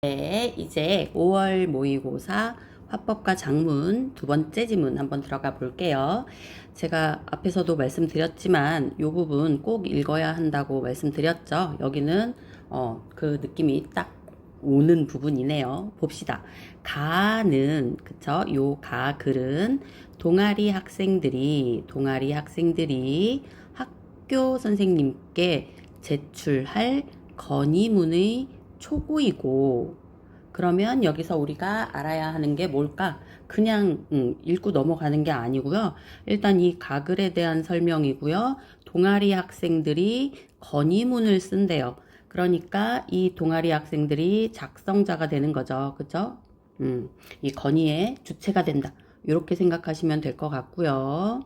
네, 이제 5월 모의고사 화법과 작문 두 번째 지문 한번 들어가 볼게요. 제가 앞에서도 말씀드렸지만 이 부분 꼭 읽어야 한다고 말씀드렸죠. 여기는 그 느낌이 딱 오는 부분이네요. 봅시다. 가는 그쵸? 요 가글은 동아리 학생들이 학교 선생님께 제출할 건의문의 초고이고, 그러면 여기서 우리가 알아야 하는 게 뭘까? 그냥 읽고 넘어가는 게 아니고요. 일단 이 가글에 대한 설명이고요. 동아리 학생들이 건의문을 쓴대요. 그러니까 이 동아리 학생들이 작성자가 되는 거죠. 그죠? 이 건의의 주체가 된다. 이렇게 생각하시면 될 것 같고요.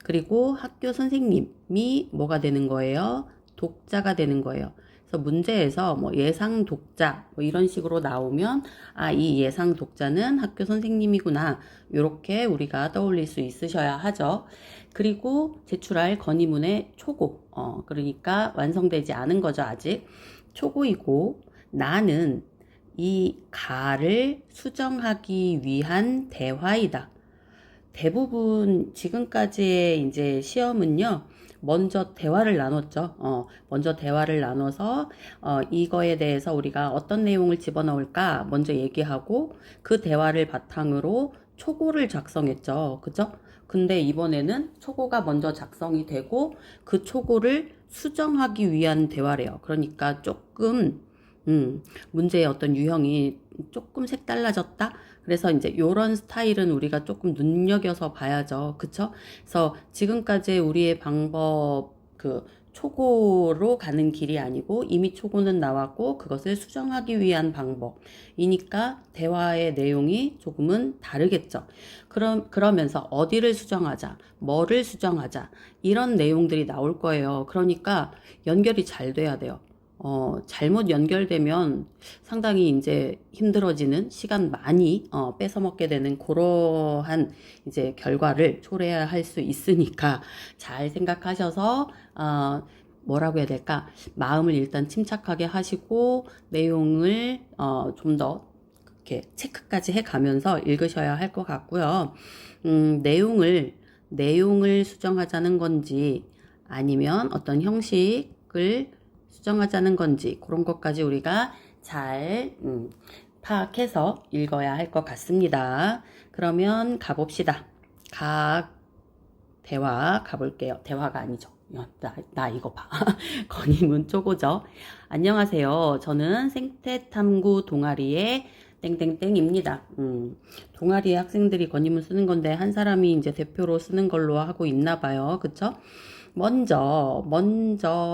그리고 학교 선생님이 뭐가 되는 거예요? 독자가 되는 거예요. 그래서 문제에서 뭐 예상 독자 뭐 이런 식으로 나오면 이 예상 독자는 학교 선생님이구나. 이렇게 우리가 떠올릴 수 있으셔야 하죠. 그리고 제출할 건의문의 초고. 그러니까 완성되지 않은 거죠, 아직. 초고이고 나는 이 가를 수정하기 위한 대화이다. 대부분 지금까지의 이제 시험은요, 먼저 대화를 나눴죠. 먼저 대화를 나눠서, 이거에 대해서 우리가 어떤 내용을 집어넣을까 먼저 얘기하고, 그 대화를 바탕으로 초고를 작성했죠. 그죠? 근데 이번에는 초고가 먼저 작성이 되고, 그 초고를 수정하기 위한 대화래요. 그러니까 조금, 문제의 어떤 유형이 조금 색달라졌다? 그래서 이제 요런 스타일은 우리가 조금 눈여겨서 봐야죠. 그쵸? 그래서 지금까지 우리의 방법, 초고로 가는 길이 아니고 이미 초고는 나왔고 그것을 수정하기 위한 방법이니까 대화의 내용이 조금은 다르겠죠. 그러면서 어디를 수정하자, 뭐를 수정하자, 이런 내용들이 나올 거예요. 그러니까 연결이 잘 돼야 돼요. 잘못 연결되면 상당히 이제 힘들어지는 시간 많이 뺏어 먹게 되는 그러한 이제 결과를 초래할 수 있으니까 잘 생각하셔서 뭐라고 해야 될까? 마음을 일단 침착하게 하시고 내용을 좀 더 이렇게 체크까지 해 가면서 읽으셔야 할 것 같고요. 내용을 수정하자는 건지 아니면 어떤 형식을 수정하자는 건지 그런 것까지 우리가 잘 파악해서 읽어야 할 것 같습니다. 그러면 가봅시다. 대화 가볼게요. 대화가 아니죠. 나 이거 봐. 건의문 초고죠. 안녕하세요. 저는 생태탐구 동아리의 땡땡땡입니다. 동아리 학생들이 건의문 쓰는 건데 한 사람이 이제 대표로 쓰는 걸로 하고 있나 봐요. 그쵸? 먼저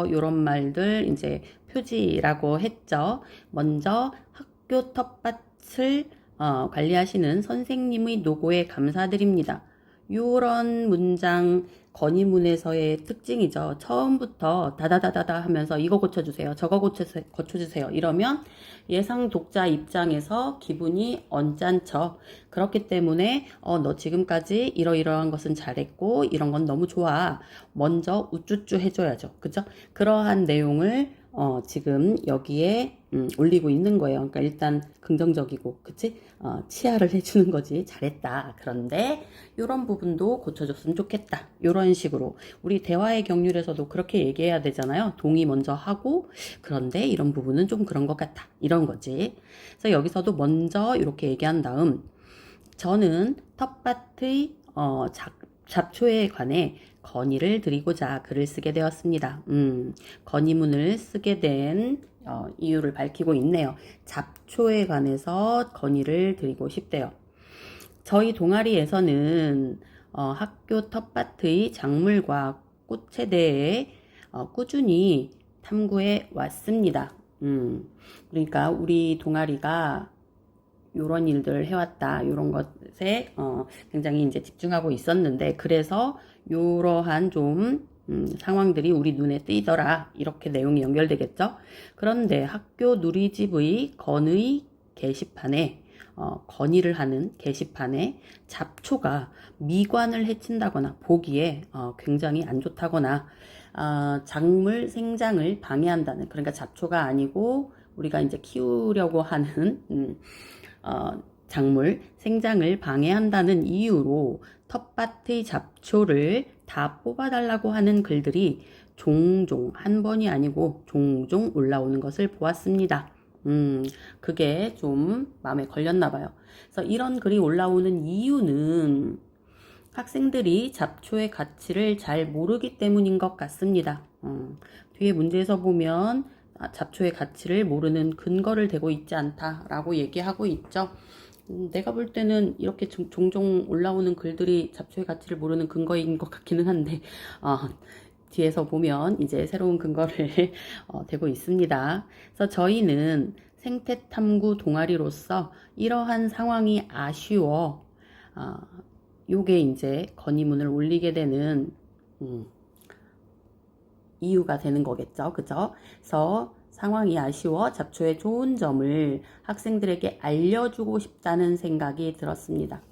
요런 말들 이제 표지라고 했죠. 먼저 학교 텃밭을 관리하시는 선생님의 노고에 감사드립니다. 요런 문장 건의문에서의 특징이죠. 처음부터 다다다다다 하면서 이거 고쳐주세요. 저거 고쳐주세요. 이러면 예상 독자 입장에서 기분이 언짢죠. 그렇기 때문에 너 지금까지 이러이러한 것은 잘했고 이런 건 너무 좋아. 먼저 우쭈쭈 해줘야죠. 그죠? 그러한 내용을 지금 여기에 올리고 있는 거예요. 그러니까 일단 긍정적이고, 그치? 치아를 해주는 거지. 잘했다. 그런데 이런 부분도 고쳐줬으면 좋겠다. 이런 식으로 우리 대화의 경률에서도 그렇게 얘기해야 되잖아요. 동의 먼저 하고, 그런데 이런 부분은 좀 그런 것 같다. 이런 거지. 그래서 여기서도 먼저 이렇게 얘기한 다음, 저는 텃밭의 잡초에 관해 건의를 드리고자 글을 쓰게 되었습니다. 건의문을 쓰게 된 이유를 밝히고 있네요. 잡초에 관해서 건의를 드리고 싶대요. 저희 동아리에서는 학교 텃밭의 작물과 꽃에 대해 꾸준히 탐구해 왔습니다. 그러니까 우리 동아리가 요런 일들 해왔다. 요런 것에 굉장히 이제 집중하고 있었는데 그래서 요러한 좀 상황들이 우리 눈에 띄더라. 이렇게 내용이 연결되겠죠. 그런데 학교 누리집의 건의 게시판에 건의를 하는 게시판에 잡초가 미관을 해친다거나 보기에 굉장히 안 좋다거나 작물 생장을 방해한다는, 그러니까 잡초가 아니고 우리가 이제 키우려고 하는 작물 생장을 방해한다는 이유로 텃밭의 잡초를 다 뽑아달라고 하는 글들이 종종, 한 번이 아니고 종종 올라오는 것을 보았습니다. 그게 좀 마음에 걸렸나 봐요. 그래서 이런 글이 올라오는 이유는 학생들이 잡초의 가치를 잘 모르기 때문인 것 같습니다. 뒤에 문제에서 보면 잡초의 가치를 모르는 근거를 대고 있지 않다라고 얘기하고 있죠. 내가 볼 때는 이렇게 종종 올라오는 글들이 잡초의 가치를 모르는 근거인 것 같기는 한데 뒤에서 보면 이제 새로운 근거를 대고 있습니다. 그래서 저희는 생태탐구 동아리로서 이러한 상황이 아쉬워 요게 이제 건의문을 올리게 되는 이유가 되는 거겠죠. 그죠? 그래서 상황이 아쉬워 잡초의 좋은 점을 학생들에게 알려주고 싶다는 생각이 들었습니다.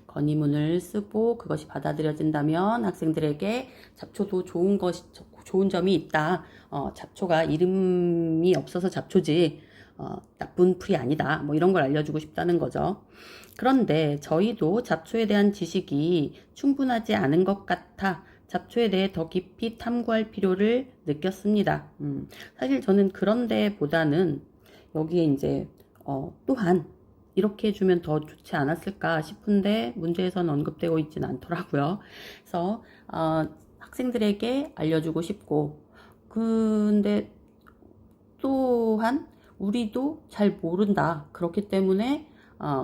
건의문을 쓰고 그것이 받아들여진다면 학생들에게 잡초도 좋은 점이 있다. 잡초가 이름이 없어서 잡초지 나쁜 풀이 아니다. 뭐 이런 걸 알려주고 싶다는 거죠. 그런데 저희도 잡초에 대한 지식이 충분하지 않은 것 같아 잡초에 대해 더 깊이 탐구할 필요를 느꼈습니다. 사실 저는 그런 데보다는 여기에 이제 또한 이렇게 해주면 더 좋지 않았을까 싶은데 문제에서는 언급되고 있지는 않더라고요. 그래서 학생들에게 알려주고 싶고 근데 또한 우리도 잘 모른다. 그렇기 때문에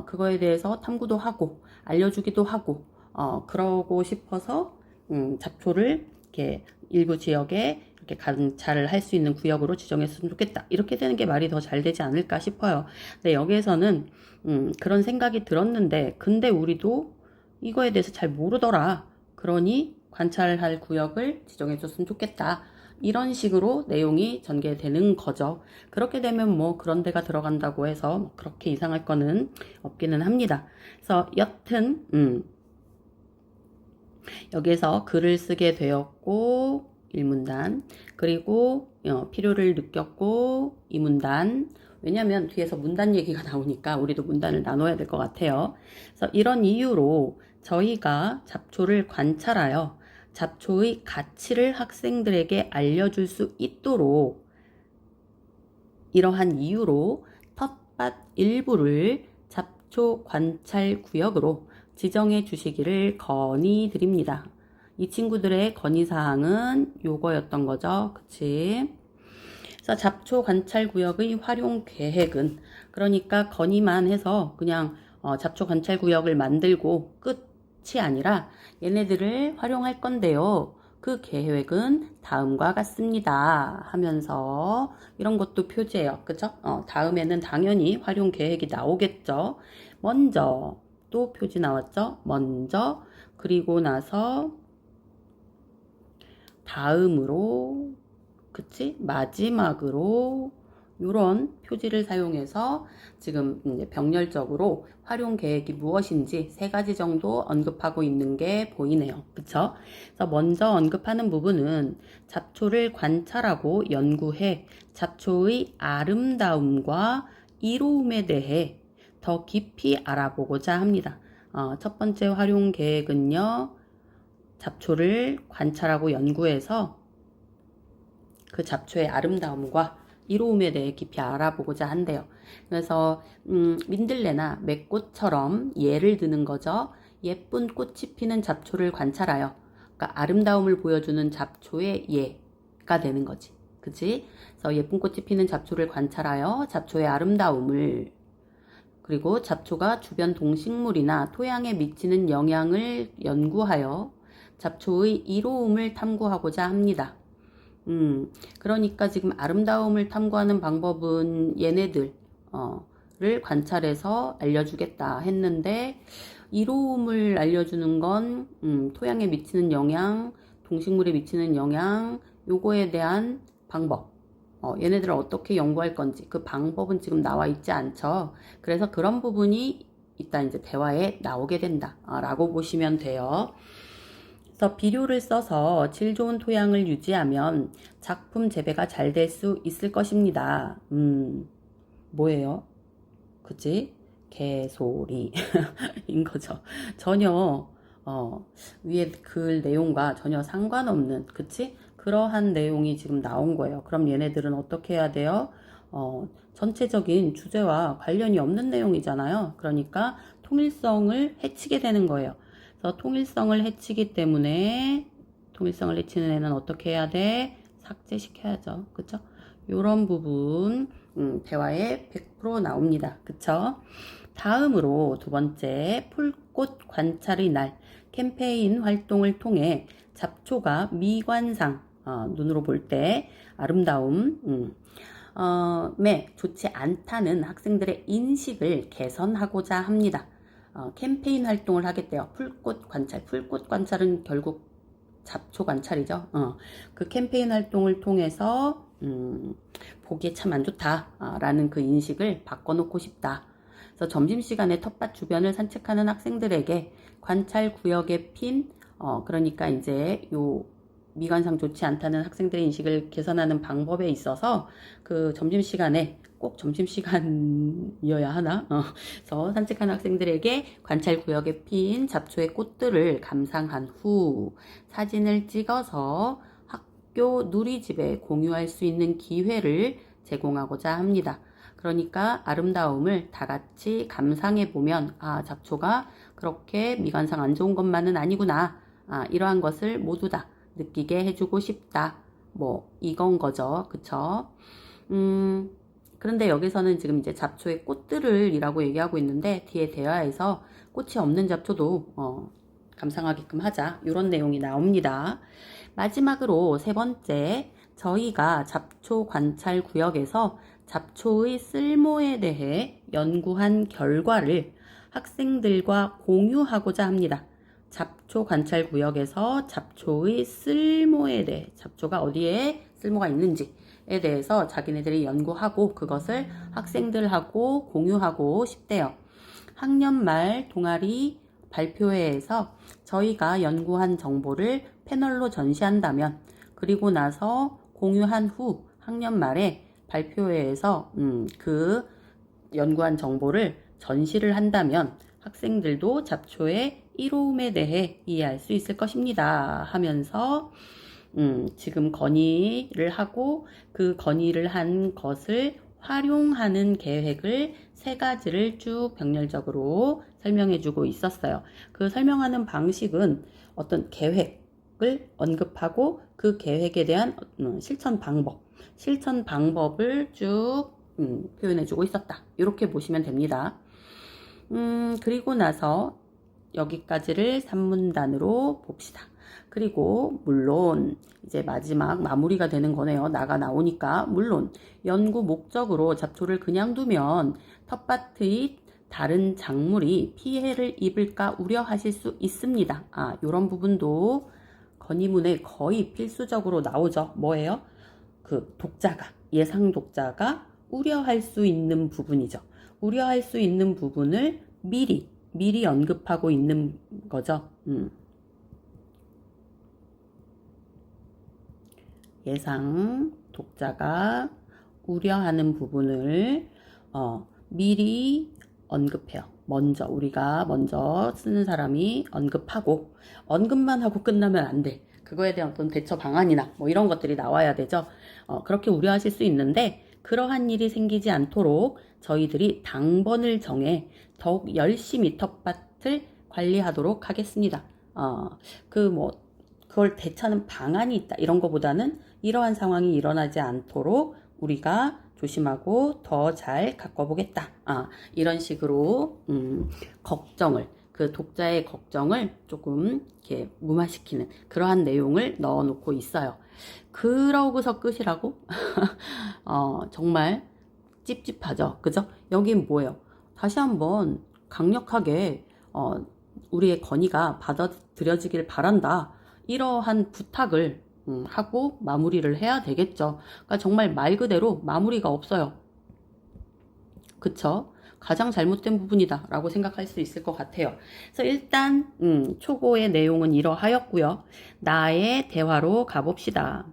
그거에 대해서 탐구도 하고 알려주기도 하고 그러고 싶어서 잡초를 이렇게 일부 지역에 이렇게 관찰을 할 수 있는 구역으로 지정했으면 좋겠다. 이렇게 되는 게 말이 더 잘 되지 않을까 싶어요. 근데 여기에서는 그런 생각이 들었는데 근데 우리도 이거에 대해서 잘 모르더라. 그러니 관찰할 구역을 지정해 줬으면 좋겠다. 이런 식으로 내용이 전개되는 거죠. 그렇게 되면 뭐 그런 데가 들어간다고 해서 그렇게 이상할 거는 없기는 합니다. 그래서 여튼 여기에서 글을 쓰게 되었고 1문단 그리고 필요를 느꼈고 2문단 왜냐면 뒤에서 문단 얘기가 나오니까 우리도 문단을 나눠야 될 것 같아요. 그래서 이런 이유로 저희가 잡초를 관찰하여 잡초의 가치를 학생들에게 알려줄 수 있도록 이러한 이유로 텃밭 일부를 잡초 관찰 구역으로 지정해 주시기를 건의드립니다. 이 친구들의 건의사항은 요거였던 거죠. 그치? 그래서 잡초 관찰 구역의 활용 계획은 그러니까 건의만 해서 그냥 잡초 관찰 구역을 만들고 끝이 아니라 얘네들을 활용할 건데요. 그 계획은 다음과 같습니다. 하면서 이런 것도 표지예요. 그죠? 다음에는 당연히 활용 계획이 나오겠죠. 먼저 또 표지 나왔죠? 먼저 그리고 나서 다음으로 그치? 마지막으로 이런 표지를 사용해서 지금 이제 병렬적으로 활용 계획이 무엇인지 3가지 정도 언급하고 있는 게 보이네요. 그쵸? 그래서 먼저 언급하는 부분은 잡초를 관찰하고 연구해 잡초의 아름다움과 이로움에 대해 더 깊이 알아보고자 합니다. 첫 번째 활용 계획은요. 잡초를 관찰하고 연구해서 그 잡초의 아름다움과 이로움에 대해 깊이 알아보고자 한대요. 그래서 민들레나 맥꽃처럼 예를 드는 거죠. 예쁜 꽃이 피는 잡초를 관찰하여 그러니까 아름다움을 보여주는 잡초의 예가 되는 거지. 그치? 그래서 예쁜 꽃이 피는 잡초를 관찰하여 잡초의 아름다움을 그리고 잡초가 주변 동식물이나 토양에 미치는 영향을 연구하여 잡초의 이로움을 탐구하고자 합니다. 그러니까 지금 아름다움을 탐구하는 방법은 얘네들을 관찰해서 알려주겠다 했는데 이로움을 알려주는 건 토양에 미치는 영향, 동식물에 미치는 영향 요거에 대한 방법 얘네들을 어떻게 연구할 건지 그 방법은 지금 나와 있지 않죠. 그래서 그런 부분이 이따 이제 대화에 나오게 된다 라고 보시면 돼요. 그래서 비료를 써서 질 좋은 토양을 유지하면 작품 재배가 잘 될 수 있을 것입니다. 뭐예요? 그치? 개소리인 거죠. 전혀 위에 글 내용과 전혀 상관없는, 그치? 그러한 내용이 지금 나온 거예요. 그럼 얘네들은 어떻게 해야 돼요? 전체적인 주제와 관련이 없는 내용이잖아요. 그러니까 통일성을 해치게 되는 거예요. 그래서 통일성을 해치기 때문에 통일성을 해치는 애는 어떻게 해야 돼? 삭제시켜야죠. 그쵸? 요런 부분 대화에 100% 나옵니다. 그쵸? 다음으로 두 번째, 풀꽃 관찰의 날 캠페인 활동을 통해 잡초가 미관상, 눈으로 볼 때 아름다움, 매 좋지 않다는 학생들의 인식을 개선하고자 합니다. 캠페인 활동을 하겠대요. 풀꽃 관찰. 풀꽃 관찰은 결국 잡초 관찰이죠. 그 캠페인 활동을 통해서 보기에 참 안 좋다라는 그 인식을 바꿔놓고 싶다. 그래서 점심시간에 텃밭 주변을 산책하는 학생들에게 관찰 구역에 핀 그러니까 이제 요 미관상 좋지 않다는 학생들의 인식을 개선하는 방법에 있어서 그 점심시간에 꼭 점심시간이어야 하나? 그래서 산책하는 학생들에게 관찰 구역에 핀 잡초의 꽃들을 감상한 후 사진을 찍어서 학교 누리집에 공유할 수 있는 기회를 제공하고자 합니다. 그러니까 아름다움을 다 같이 감상해 보면 잡초가 그렇게 미관상 안 좋은 것만은 아니구나. 이러한 것을 모두 다 느끼게 해주고 싶다. 뭐 이건 거죠. 그쵸? 그런데 여기서는 지금 이제 잡초의 꽃들을 이라고 얘기하고 있는데 뒤에 대화에서 꽃이 없는 잡초도 감상하게끔 하자. 이런 내용이 나옵니다. 마지막으로 세 번째, 저희가 잡초 관찰 구역에서 잡초의 쓸모에 대해 연구한 결과를 학생들과 공유하고자 합니다. 잡초 관찰 구역에서 잡초의 쓸모에 대해, 잡초가 어디에 쓸모가 있는지에 대해서 자기네들이 연구하고 그것을 학생들하고 공유하고 싶대요. 학년 말 동아리 발표회에서 저희가 연구한 정보를 패널로 전시한다면, 그리고 나서 공유한 후 학년 말에 발표회에서 그 연구한 정보를 전시를 한다면 학생들도 잡초의 이로움에 대해 이해할 수 있을 것입니다 하면서 지금 건의를 하고 그 건의를 한 것을 활용하는 계획을 세 가지를 쭉 병렬적으로 설명해 주고 있었어요. 그 설명하는 방식은 어떤 계획을 언급하고 그 계획에 대한 실천 방법을 쭉 표현해 주고 있었다. 이렇게 보시면 됩니다. 그리고 나서 여기까지를 3문단으로 봅시다. 그리고 물론 이제 마지막 마무리가 되는 거네요. 나가 나오니까 물론 연구 목적으로 잡초를 그냥 두면 텃밭의 다른 작물이 피해를 입을까 우려하실 수 있습니다. 이런 부분도 건의문에 거의 필수적으로 나오죠. 뭐예요? 그 독자가, 예상 독자가 우려할 수 있는 부분이죠. 우려할 수 있는 부분을 미리 언급하고 있는 거죠. 예상 독자가 우려하는 부분을 미리 언급해요. 우리가 먼저 쓰는 사람이 언급하고, 언급만 하고 끝나면 안 돼. 그거에 대한 어떤 대처 방안이나 뭐 이런 것들이 나와야 되죠. 그렇게 우려하실 수 있는데, 그러한 일이 생기지 않도록 저희들이 당번을 정해 더욱 열심히 텃밭을 관리하도록 하겠습니다. 그걸 대처하는 방안이 있다 이런 거보다는 이러한 상황이 일어나지 않도록 우리가 조심하고 더 잘 가꿔보겠다. 이런 식으로 그 독자의 걱정을 조금 이렇게 무마시키는 그러한 내용을 넣어놓고 있어요. 그러고서 끝이라고? 정말 찝찝하죠. 그죠? 여긴 뭐예요? 다시 한번 강력하게 우리의 건의가 받아들여지길 바란다. 이러한 부탁을 하고 마무리를 해야 되겠죠. 그러니까 정말 말 그대로 마무리가 없어요. 그쵸? 가장 잘못된 부분이다 라고 생각할 수 있을 것 같아요. 그래서 일단 초고의 내용은 이러하였고요. 나의 대화로 가봅시다.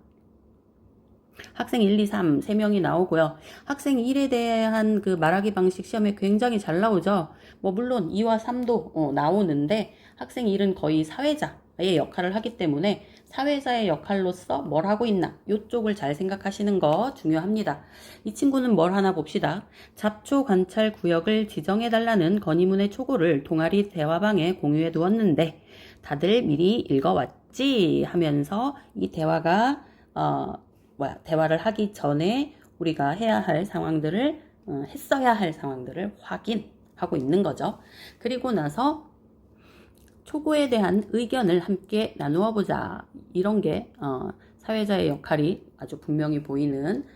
학생 1, 2, 3, 3명이 나오고요. 학생 1에 대한 그 말하기 방식 시험에 굉장히 잘 나오죠. 뭐 물론 2와 3도 나오는데 학생 1은 거의 사회자의 역할을 하기 때문에 사회자의 역할로서 뭘 하고 있나 이쪽을 잘 생각하시는 거 중요합니다. 이 친구는 뭘 하나 봅시다. 잡초 관찰 구역을 지정해달라는 건의문의 초고를 동아리 대화방에 공유해 두었는데 다들 미리 읽어왔지 하면서 이 대화가 대화를 하기 전에 우리가 해야 할 상황들을 했어야 할 상황들을 확인하고 있는 거죠. 그리고 나서 초고에 대한 의견을 함께 나누어 보자. 이런 게 사회자의 역할이 아주 분명히 보이는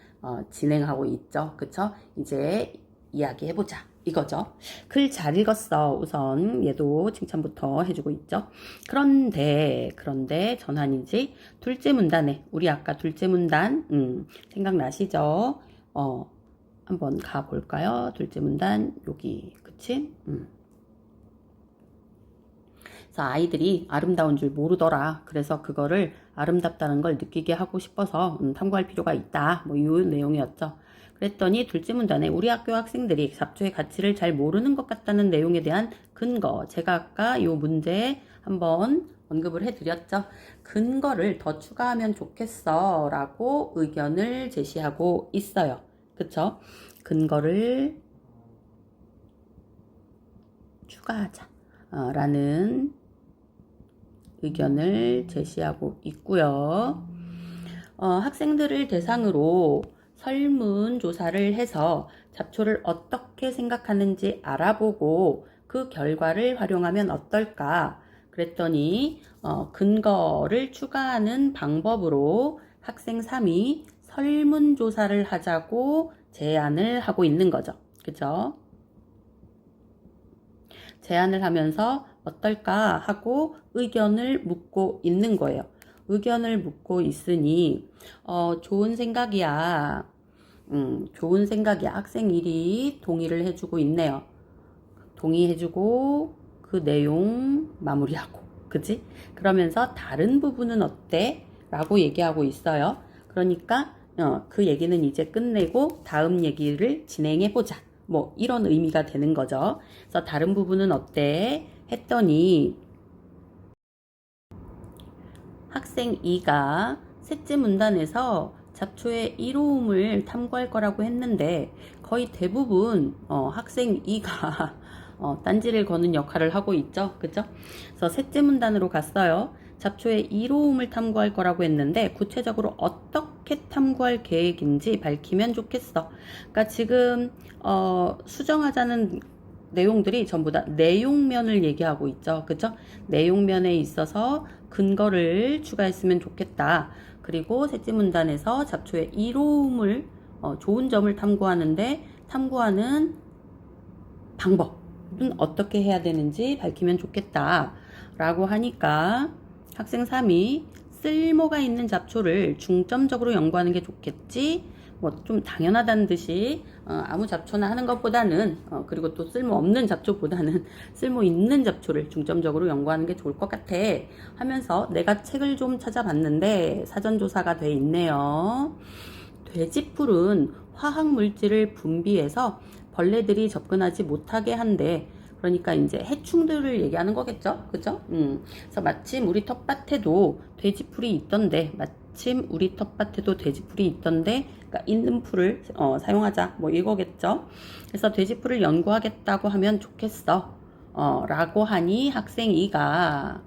진행하고 있죠. 그쵸? 이제 이야기해 보자. 이거죠. 글 잘 읽었어. 우선 얘도 칭찬부터 해주고 있죠. 그런데 전환이지. 둘째 문단에 우리 아까 둘째 문단 생각나시죠? 한번 가볼까요? 둘째 문단 여기 그치? 그래서 아이들이 아름다운 줄 모르더라. 그래서 그거를 아름답다는 걸 느끼게 하고 싶어서 탐구할 필요가 있다. 뭐 이 내용이었죠. 그랬더니 둘째 문단에 우리 학교 학생들이 잡초의 가치를 잘 모르는 것 같다는 내용에 대한 근거. 제가 아까 이 문제에 한번 언급을 해드렸죠. 근거를 더 추가하면 좋겠어 라고 의견을 제시하고 있어요. 그쵸? 근거를 추가하자 라는 의견을 제시하고 있고요. 학생들을 대상으로 설문조사를 해서 잡초를 어떻게 생각하는지 알아보고 그 결과를 활용하면 어떨까? 그랬더니 근거를 추가하는 방법으로 학생 3이 설문조사를 하자고 제안을 하고 있는 거죠. 그죠? 제안을 하면서 어떨까 하고 의견을 묻고 있는 거예요. 의견을 묻고 있으니 좋은 생각이야. 좋은 생각이야. 학생 1이 동의를 해주고 있네요. 동의해주고 그 내용 마무리하고 그치? 그러면서 다른 부분은 어때? 라고 얘기하고 있어요. 그러니까 그 얘기는 이제 끝내고 다음 얘기를 진행해보자. 뭐 이런 의미가 되는 거죠. 그래서 다른 부분은 어때? 했더니 학생 2가 셋째 문단에서 잡초의 이로움을 탐구할 거라고 했는데 거의 대부분 학생 2가 딴지를 거는 역할을 하고 있죠. 그죠? 그래서 셋째 문단으로 갔어요. 잡초의 이로움을 탐구할 거라고 했는데 구체적으로 어떻게 탐구할 계획인지 밝히면 좋겠어. 그러니까 지금 수정하자는 내용들이 전부 다 내용면을 얘기하고 있죠. 그죠? 내용면에 있어서 근거를 추가했으면 좋겠다. 그리고 셋째 문단에서 잡초의 이로움을 좋은 점을 탐구하는데 탐구하는 방법은 어떻게 해야 되는지 밝히면 좋겠다. 라고 하니까 학생 3이 쓸모가 있는 잡초를 중점적으로 연구하는 게 좋겠지. 뭐 좀 당연하다는 듯이 아무 잡초나 하는 것보다는 그리고 또 쓸모없는 잡초보다는 쓸모 있는 잡초를 중점적으로 연구하는 게 좋을 것 같아 하면서 내가 책을 좀 찾아봤는데 사전조사가 돼 있네요. 돼지풀은 화학물질을 분비해서 벌레들이 접근하지 못하게 한대. 그러니까 이제 해충들을 얘기하는 거겠죠? 그죠? 그래서 마침 우리 텃밭에도 돼지풀이 있던데, 그러니까 있는 풀을 사용하자. 뭐 이거겠죠? 그래서 돼지풀을 연구하겠다고 하면 좋겠어. 라고 하니 학생 2가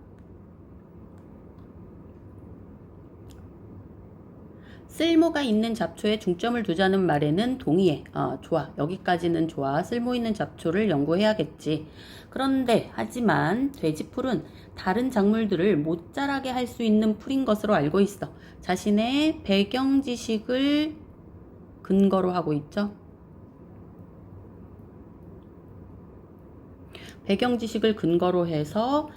쓸모가 있는 잡초에 중점을 두자는 말에는 동의해. 좋아. 여기까지는 좋아. 쓸모 있는 잡초를 연구해야겠지. 그런데 하지만 돼지풀은 다른 작물들을 못 자라게 할 수 있는 풀인 것으로 알고 있어. 자신의 배경 지식을 근거로 하고 있죠. 배경 지식을 근거로 해서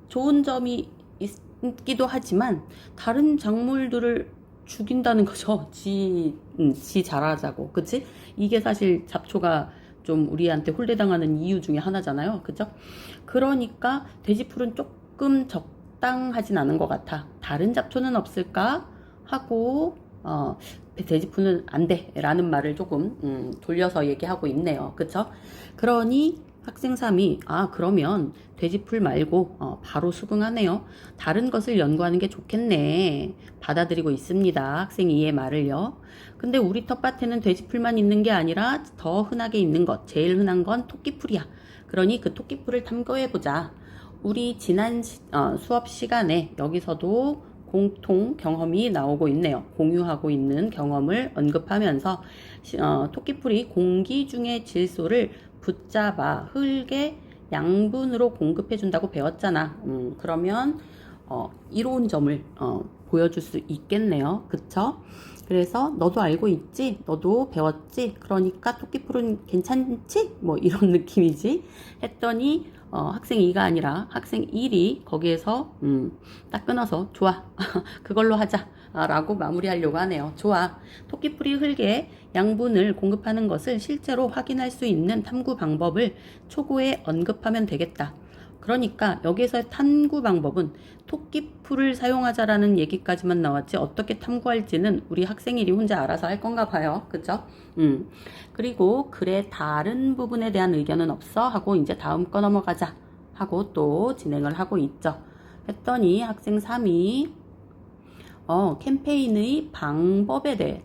좋은 점이 있기도 하지만 다른 작물들을 죽인다는 거죠. 지 자라자고. 그치? 이게 사실 잡초가 좀 우리한테 홀대당하는 이유 중에 하나잖아요. 그죠? 그러니까 돼지풀은 조금 적당하진 않은 것 같아. 다른 잡초는 없을까? 하고 돼지풀은 안 돼 라는 말을 조금 돌려서 얘기하고 있네요. 그쵸? 그러니 학생 3이 그러면 돼지풀 말고 바로 수긍하네요. 다른 것을 연구하는 게 좋겠네. 받아들이고 있습니다. 학생 2의 말을요. 근데 우리 텃밭에는 돼지풀만 있는 게 아니라 더 흔하게 있는 것, 제일 흔한 건 토끼풀이야. 그러니 그 토끼풀을 탐구해보자. 우리 지난 수업 시간에 여기서도 공통 경험이 나오고 있네요. 공유하고 있는 경험을 언급하면서 토끼풀이 공기 중의 질소를 붙잡아 흙에 양분으로 공급해 준다고 배웠잖아. 그러면 이로운 점을 보여줄 수 있겠네요. 그쵸? 그래서 너도 알고 있지? 너도 배웠지? 그러니까 토끼풀은 괜찮지? 뭐 이런 느낌이지? 했더니 학생 2가 아니라 학생 1이 거기에서 딱 끊어서 좋아 그걸로 하자 라고 마무리하려고 하네요. 좋아. 토끼풀이 흙에 양분을 공급하는 것을 실제로 확인할 수 있는 탐구 방법을 초고에 언급하면 되겠다. 그러니까 여기서의 탐구 방법은 토끼풀을 사용하자라는 얘기까지만 나왔지 어떻게 탐구할지는 우리 학생일이 혼자 알아서 할 건가 봐요. 그죠? 그리고 글의 다른 부분에 대한 의견은 없어? 하고 이제 다음 거 넘어가자 하고 또 진행을 하고 있죠. 했더니 학생 3이 캠페인의 방법에 대해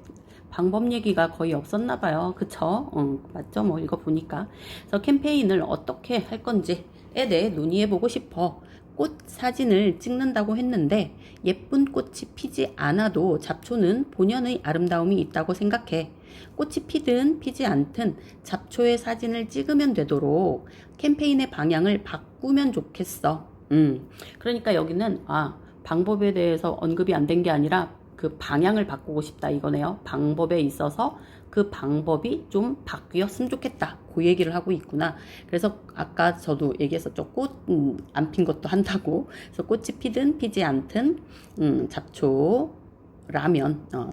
방법 얘기가 거의 없었나 봐요. 그쵸? 맞죠? 뭐 읽어보니까. 그래서 캠페인을 어떻게 할 건지에 대해 논의해보고 싶어. 꽃 사진을 찍는다고 했는데 예쁜 꽃이 피지 않아도 잡초는 본연의 아름다움이 있다고 생각해. 꽃이 피든 피지 않든 잡초의 사진을 찍으면 되도록 캠페인의 방향을 바꾸면 좋겠어. 그러니까 여기는 방법에 대해서 언급이 안 된 게 아니라 그 방향을 바꾸고 싶다 이거네요. 방법에 있어서 그 방법이 좀 바뀌었으면 좋겠다. 그 얘기를 하고 있구나. 그래서 아까 저도 얘기했었죠. 꽃 안 핀 것도 한다고. 그래서 꽃이 피든 피지 않든 잡초라면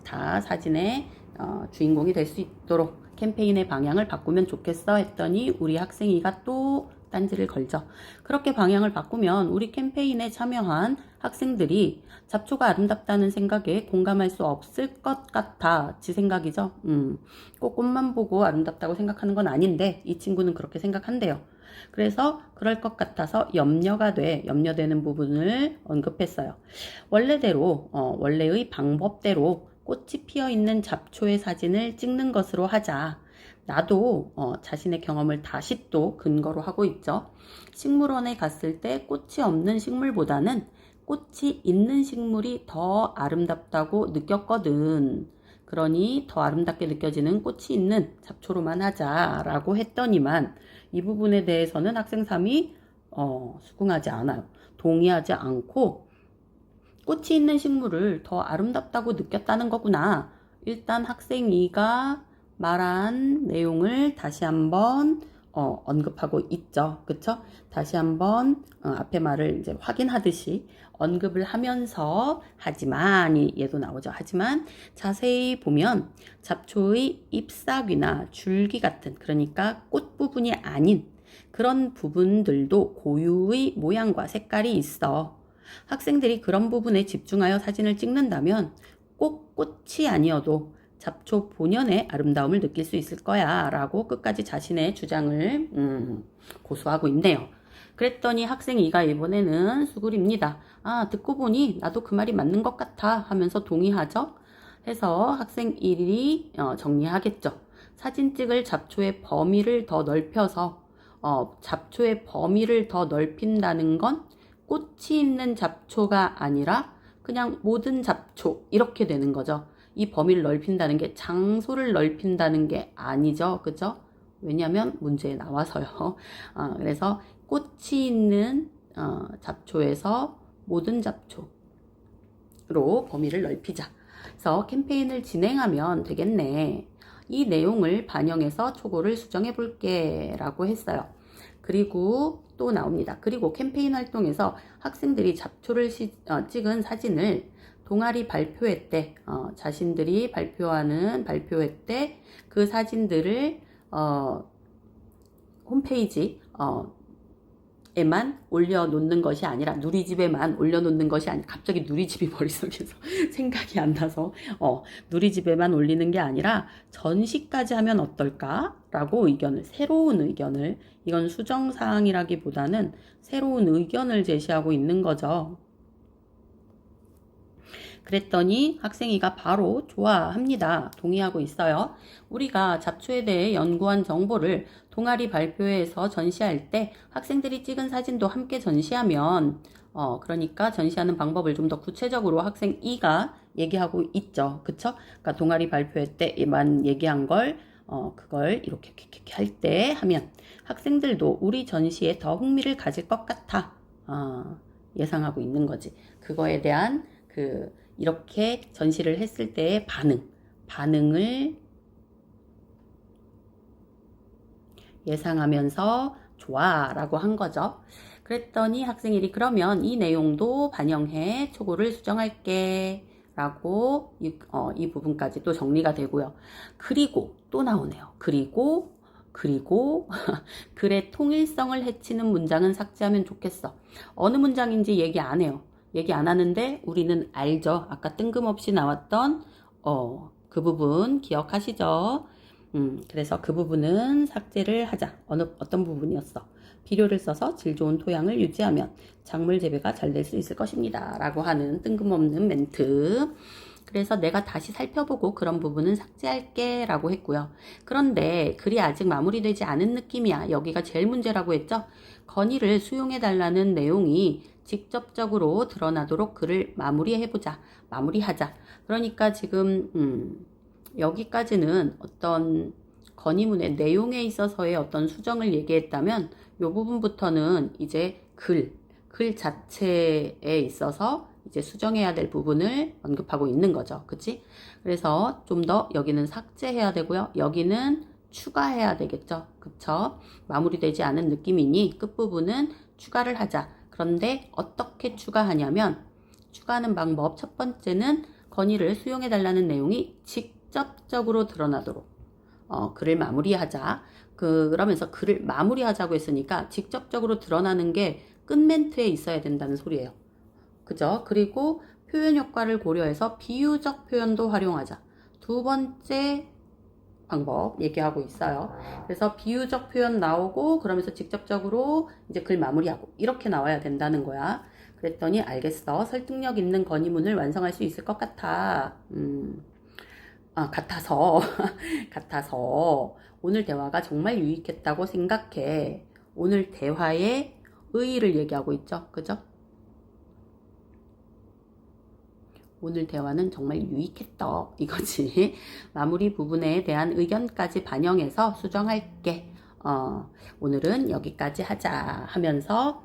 다 사진의 주인공이 될 수 있도록 캠페인의 방향을 바꾸면 좋겠어 했더니 우리 학생이가 또 딴지를 걸죠. 그렇게 방향을 바꾸면 우리 캠페인에 참여한 학생들이 잡초가 아름답다는 생각에 공감할 수 없을 것 같아. 지 생각이죠. 꼭 꽃만 보고 아름답다고 생각하는 건 아닌데 이 친구는 그렇게 생각한대요. 그래서 그럴 것 같아서 염려되는 부분을 언급했어요. 원래대로 원래의 방법대로 꽃이 피어있는 잡초의 사진을 찍는 것으로 하자. 나도 자신의 경험을 다시 또 근거로 하고 있죠. 식물원에 갔을 때 꽃이 없는 식물보다는 꽃이 있는 식물이 더 아름답다고 느꼈거든. 그러니 더 아름답게 느껴지는 꽃이 있는 잡초로만 하자라고 했더니만 이 부분에 대해서는 학생 3이 수긍하지 않아요. 동의하지 않고 꽃이 있는 식물을 더 아름답다고 느꼈다는 거구나. 일단 학생 2가 말한 내용을 다시 한번 언급하고 있죠. 그쵸? 다시 한번 앞에 말을 이제 확인하듯이 언급을 하면서 하지만이 얘도 나오죠. 하지만 자세히 보면 잡초의 잎사귀나 줄기 같은 그러니까 꽃 부분이 아닌 그런 부분들도 고유의 모양과 색깔이 있어. 학생들이 그런 부분에 집중하여 사진을 찍는다면 꼭 꽃이 아니어도 잡초 본연의 아름다움을 느낄 수 있을 거야 라고 끝까지 자신의 주장을 고수하고 있네요. 그랬더니 학생 2가 이번에는 수굴입니다. 듣고 보니 나도 그 말이 맞는 것 같아 하면서 동의하죠. 해서 학생 1이 정리하겠죠. 사진 찍을 잡초의 범위를 더 넓혀서 잡초의 범위를 더 넓힌다는 건 꽃이 있는 잡초가 아니라 그냥 모든 잡초 이렇게 되는 거죠. 이 범위를 넓힌다는 게 장소를 넓힌다는 게 아니죠. 그죠? 왜냐면 문제에 나와서요. 그래서 꽃이 있는 잡초에서 모든 잡초로 범위를 넓히자. 그래서 캠페인을 진행하면 되겠네. 이 내용을 반영해서 초고를 수정해 볼게 라고 했어요. 그리고 또 나옵니다. 그리고 캠페인 활동에서 학생들이 잡초를 찍은 사진을 동아리 발표회 때 자신들이 발표하는 발표회 때 그 사진들을 홈페이지 에만 올려놓는 것이 아니라 누리집에만 올려놓는 것이 아니라 갑자기 누리집이 머릿속에서 생각이 안 나서 누리집에만 올리는 게 아니라 전시까지 하면 어떨까라고 새로운 의견을 이건 수정사항이라기보다는 새로운 의견을 제시하고 있는 거죠. 그랬더니 학생이가 바로 좋아합니다. 동의하고 있어요. 우리가 잡초에 대해 연구한 정보를 동아리 발표회에서 전시할 때 학생들이 찍은 사진도 함께 전시하면 그러니까 전시하는 방법을 좀 더 구체적으로 학생 2가 얘기하고 있죠. 그쵸? 그러니까 동아리 발표회 때만 얘기한 걸 그걸 이렇게 할 때 하면 학생들도 우리 전시에 더 흥미를 가질 것 같아 예상하고 있는 거지. 그거에 대한 이렇게 전시를 했을 때의 반응을 예상하면서 좋아 라고 한 거죠. 그랬더니 학생들이 그러면 이 내용도 반영해 초고를 수정할게 라고 이 부분까지 또 정리가 되고요. 그리고 또 나오네요. 그리고 글의 통일성을 해치는 문장은 삭제하면 좋겠어. 어느 문장인지 얘기 안 해요. 얘기 안 하는데 우리는 알죠. 아까 뜬금없이 나왔던 그 부분 기억하시죠? 그래서 그 부분은 삭제를 하자. 어떤 부분이었어? 비료를 써서 질 좋은 토양을 유지하면 작물 재배가 잘 될 수 있을 것입니다. 라고 하는 뜬금없는 멘트. 그래서 내가 다시 살펴보고 그런 부분은 삭제할게 라고 했고요. 그런데 글이 아직 마무리되지 않은 느낌이야. 여기가 제일 문제라고 했죠. 건의를 수용해달라는 내용이 직접적으로 드러나도록 글을 마무리하자. 그러니까 지금 여기까지는 어떤 건의문의 내용에 있어서의 어떤 수정을 얘기했다면 이 부분부터는 이제 글 자체에 있어서 이제 수정해야 될 부분을 언급하고 있는 거죠. 그치? 그래서 좀 더 여기는 삭제해야 되고요. 여기는 추가해야 되겠죠. 그쵸? 마무리되지 않은 느낌이니 끝부분은 추가를 하자. 그런데 어떻게 추가하냐면 추가하는 방법 첫 번째는 건의를 수용해달라는 내용이 직접적으로 드러나도록 글을 마무리하자. 그러면서 글을 마무리하자고 했으니까 직접적으로 드러나는 게 끝멘트에 있어야 된다는 소리예요. 그죠? 그리고 표현 효과를 고려해서 비유적 표현도 활용하자. 두 번째 방법 얘기하고 있어요. 그래서 비유적 표현 나오고 그러면서 직접적으로 이제 글 마무리하고 이렇게 나와야 된다는 거야. 그랬더니 알겠어. 설득력 있는 건의문을 완성할 수 있을 것 같아. 같아서 오늘 대화가 정말 유익했다고 생각해. 오늘 대화의 의의를 얘기하고 있죠. 그죠? 오늘 대화는 정말 유익했다 이거지. 마무리 부분에 대한 의견까지 반영해서 수정할게. 오늘은 여기까지 하자 하면서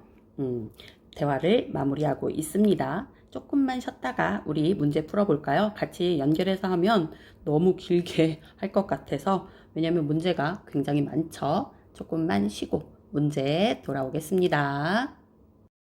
대화를 마무리하고 있습니다. 조금만 쉬었다가 우리 문제 풀어볼까요? 같이 연결해서 하면 너무 길게 할 것 같아서 왜냐면 문제가 굉장히 많죠. 조금만 쉬고 문제 돌아오겠습니다.